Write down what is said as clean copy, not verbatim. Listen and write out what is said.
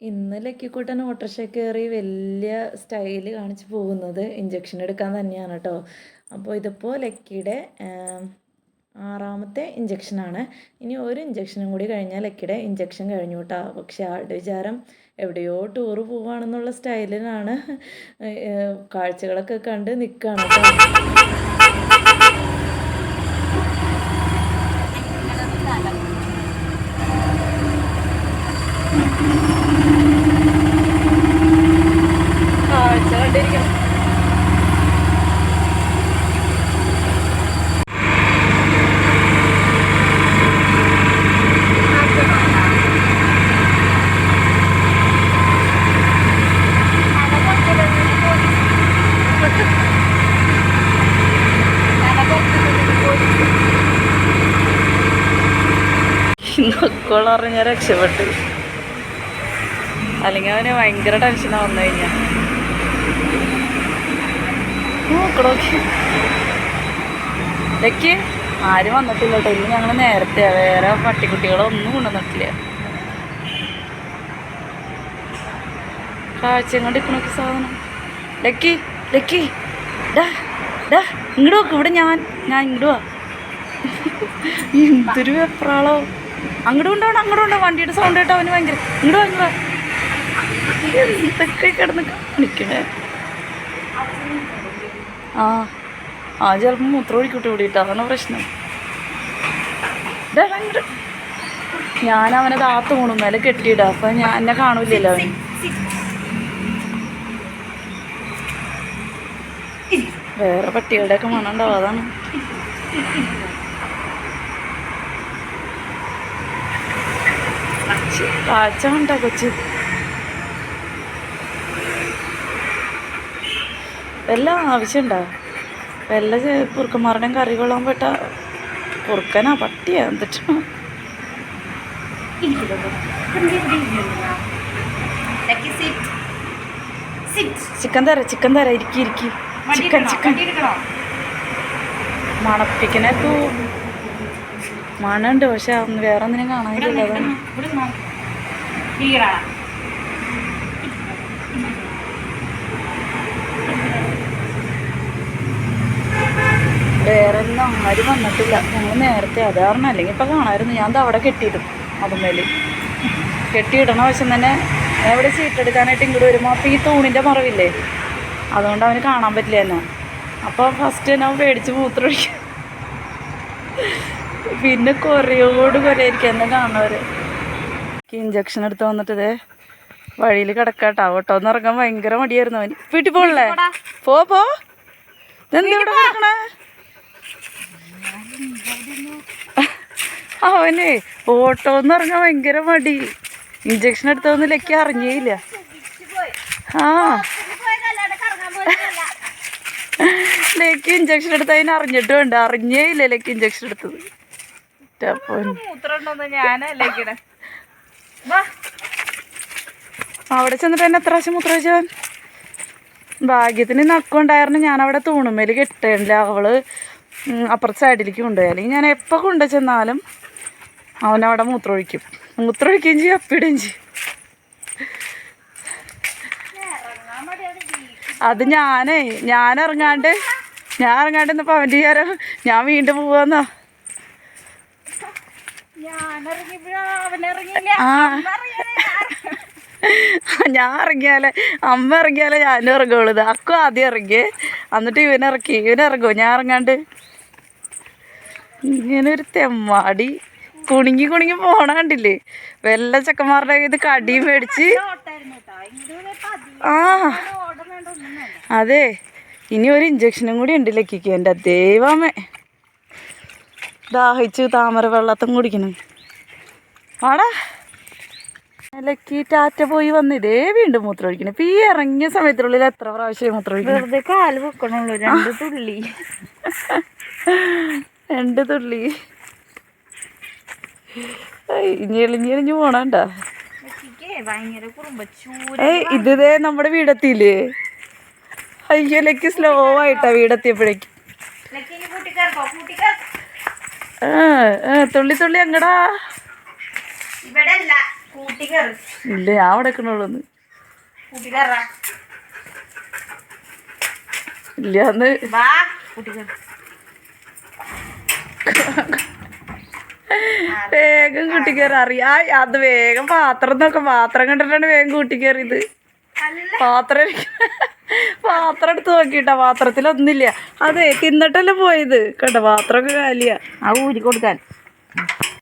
ഇന്ന് ലക്കിക്കുട്ടൻ ഓട്ടോറിക്ഷ കയറി വലിയ സ്റ്റൈല് കാണിച്ച് പോകുന്നത് ഇഞ്ചക്ഷൻ എടുക്കാൻ തന്നെയാണ് കേട്ടോ. അപ്പോൾ ഇതിപ്പോൾ ലക്കിയുടെ 6ാമത്തെ ഇഞ്ചക്ഷനാണ്. ഇനി ഒരു ഇഞ്ചക്ഷനും കൂടി കഴിഞ്ഞാൽ ലക്കിയുടെ ഇഞ്ചക്ഷൻ കഴിഞ്ഞു കേട്ടോ. പക്ഷേ ആളുടെ വിചാരം എവിടെയോ ടൂറ് പോവുകയാണെന്നുള്ള സ്റ്റൈലിനാണ് കാഴ്ചകളൊക്കെ കണ്ട് നിൽക്കുകയാണ് കേട്ടോ. നക്കോളറിഞ്ഞ രക്ഷപ്പെട്ടു, അല്ലെങ്കിൽ അവന് ഭയങ്കര ടെൻഷനാ വന്നു കഴിഞ്ഞാൽ. നോക്കണോക്കി ഇതൊക്കെ ആരും വന്നിട്ടില്ല കേട്ടോ. ഇന്ന് ഞങ്ങൾ നേരത്തെ വേറെ പട്ടിക്കുട്ടികളൊന്നും കൊണ്ടുവന്നിട്ടില്ല. കാഴ്ചയും കൊണ്ട് ഇക്കണോക്കി സാധനം. ലക്കി ലക്കി ഡാ ഡാ ഇങ്ങോട്ട് നോക്ക്. ഇവിടെ ഞാൻ ഇങ്ങോട്ട് വാ. എന്തൊരു വെപ്രാളോ. അങ്ങോട്ട് കൊണ്ടുപോകണം വണ്ടിയുടെ സൗണ്ട് കേട്ടോ അവന് ഭയങ്കര. ഇങ്ങോട്ട് വാ ഇതൊക്കെ കിടന്ന് കാണിക്കണേ. ആ ചിലപ്പോൾ മൂത്രം ഒഴിക്കൂട്ടി ഓടിയിട്ട് അതാണ് പ്രശ്നം. ഞാൻ അവനെ താത്ത് കൊണ്ടു മേലെ കെട്ടിയിടാം. അപ്പം ഞാൻ എന്നെ കാണൂലല്ലോ അവൻ. വേറെ പട്ടികളുടെയൊക്കെ മണം ഉണ്ടാവും, അതാണ്. കാഴ്ച കണ്ടാ കൊച്ച്. വല്ല ആവശ്യമുണ്ടോ? വല്ല കുറുക്കന്മാരുടെയും കറി കൊള്ളാൻ പെട്ട കുറുക്കനാ പട്ടിയാ എന്തിട്ടാ? ചിക്കൻ തരാം ഇരിക്കി ചിക്കൻ മണപ്പിക്കണേക്കൂ മണുണ്ട്. പക്ഷെ വേറെ ഒന്നിനും കാണാനില്ല. വേറെ ഒന്നും ആരും വന്നിട്ടില്ല. ഞങ്ങൾ നേരത്തെ അത് കാരണം അല്ലെങ്കിൽ ഇപ്പം കാണാമായിരുന്നു. ഞാൻ അവിടെ കെട്ടിയിടും. അതുമേല് കെട്ടിയിടണ വശം തന്നെ എവിടെ സീറ്റെടുക്കാനായിട്ട് ഇങ്ങോട്ട് വരുമ്പോൾ അപ്പം ഈ തൂണിൻ്റെ മറവില്ലേ, അതുകൊണ്ട് അവന് കാണാൻ പറ്റില്ല തന്നെ. അപ്പോൾ ഫസ്റ്റ് തന്നെ അവൻ പേടിച്ച് മൂത്രമൊഴിക്കും. പിന്നെ കുറേയായിരിക്കും എന്നെ കാണുന്നവർ. ഇഞ്ചക്ഷൻ എടുത്ത് വന്നിട്ട് ഇതേ വഴിയിൽ കിടക്കാട്ടോ. ഓട്ടോ എന്ന് ഇറങ്ങാൻ ഭയങ്കര മടിയായിരുന്നു അവന്. വീട്ടിൽ പോകണല്ലേ? പോ ഇതെന്താ ഇവിടെ കിടക്കണേ? അവന് ഓട്ടോ എന്ന് ഇറങ്ങാൻ ഭയങ്കര മടി. ഇഞ്ചക്ഷൻ എടുത്തൊന്നിലേക്ക് അറിഞ്ഞേയില്ല. ലേക്ക് ഇഞ്ചക്ഷൻ എടുത്ത് അതിന് അറിഞ്ഞിട്ട് വേണ്ട, അറിഞ്ഞേയില്ല ലേക്ക് ഇഞ്ചക്ഷൻ എടുത്തത്. അവിടെ ചെന്നിട്ട് എന്നെ എത്ര പ്രാവശ്യം മൂത്ര വെച്ചവൻ. ഭാഗ്യത്തിന് നക്കുണ്ടായിരുന്നു. ഞാനവിടെ തൂണുമേല് കെട്ടേണ്ടില്ല. അവള് അപ്പുറത്തെ സൈഡിലേക്ക് കൊണ്ടുപോയി. അല്ലെങ്കിൽ ഞാൻ എപ്പോൾ കൊണ്ടു ചെന്നാലും അവനവിടെ മൂത്രമൊഴിക്കുകയും ചെയ്യും അപ്പിടുകയും ചെയ്യും. അത് ഞാൻ ഇറങ്ങാണ്ട് ഇന്നപ്പോൾ അവൻ്റെ വിചാരം ഞാൻ വീണ്ടും പോവാന്നാ. ഞാൻ ഇറങ്ങിയാലേ അമ്മ ഇറങ്ങിയാലേ ഞാനും ഇറങ്ങുള്ളൂ. അക്കും ആദ്യം ഇറങ്ങിയേ, എന്നിട്ട് ഇവനിറങ്ങുമോ ഞാൻ ഇറങ്ങാണ്ട്. ഇങ്ങനെ ഒരു തെമ്മാടി കുണുങ്ങി പോണ കണ്ടില്ലേ? വല്ല ചെക്കന്മാരുടെ ഇത് കടിയും മേടിച്ച്. അതെ, ഇനി ഒരു ഇഞ്ചക്ഷനും കൂടി ഉണ്ട് ലക്കിക്ക്. എൻ്റെ ദൈവമേ, ദാഹിച്ച് താമര വെള്ളത്തും കുടിക്കണം. ആടാ ലക്കി ടാറ്റ പോയി വന്ന് ഇതേ വീണ്ടും മൂത്രമൊഴിക്കണം. ഇപ്പം ഈ ഇറങ്ങിയ സമയത്തിനുള്ളിൽ എത്ര പ്രാവശ്യം മൂത്രമൊഴിക്കണം? വെറുതെ കാല് വെക്കണുള്ളൂ. 2 തുള്ളി 2 തുള്ളി. ഇനി എളിഞ്ഞെളിഞ്ഞ് പോണണ്ട. ഇതേ നമ്മുടെ വീടെത്തിയില്ലേ? അയ്യോ ലക്കി സ്ലോ ആയിട്ടാ വീടെത്തിയപ്പോഴേക്കും. തുള്ളി തുള്ളി അങ്ങടാ. ഇല്ല ഞാൻ അവിടെ നിൽക്കണുള്ളൂന്ന് ഇല്ല ഒന്ന് വേഗം കൂട്ടിക്കയറി അറിയാ അത് വേഗം പാത്രം പാത്രം കണ്ടിട്ടാണ് വേഗം കൂട്ടിക്കയറിയത് പാത്രം എടുത്ത് നോക്കിട്ടാ പാത്രത്തിലൊന്നില്ല അതെ തിന്നിട്ടല്ലേ പോയത് കേട്ടോ പാത്രമൊക്കെ കാലിയാ ആ ഊരി കൊടുക്കാൻ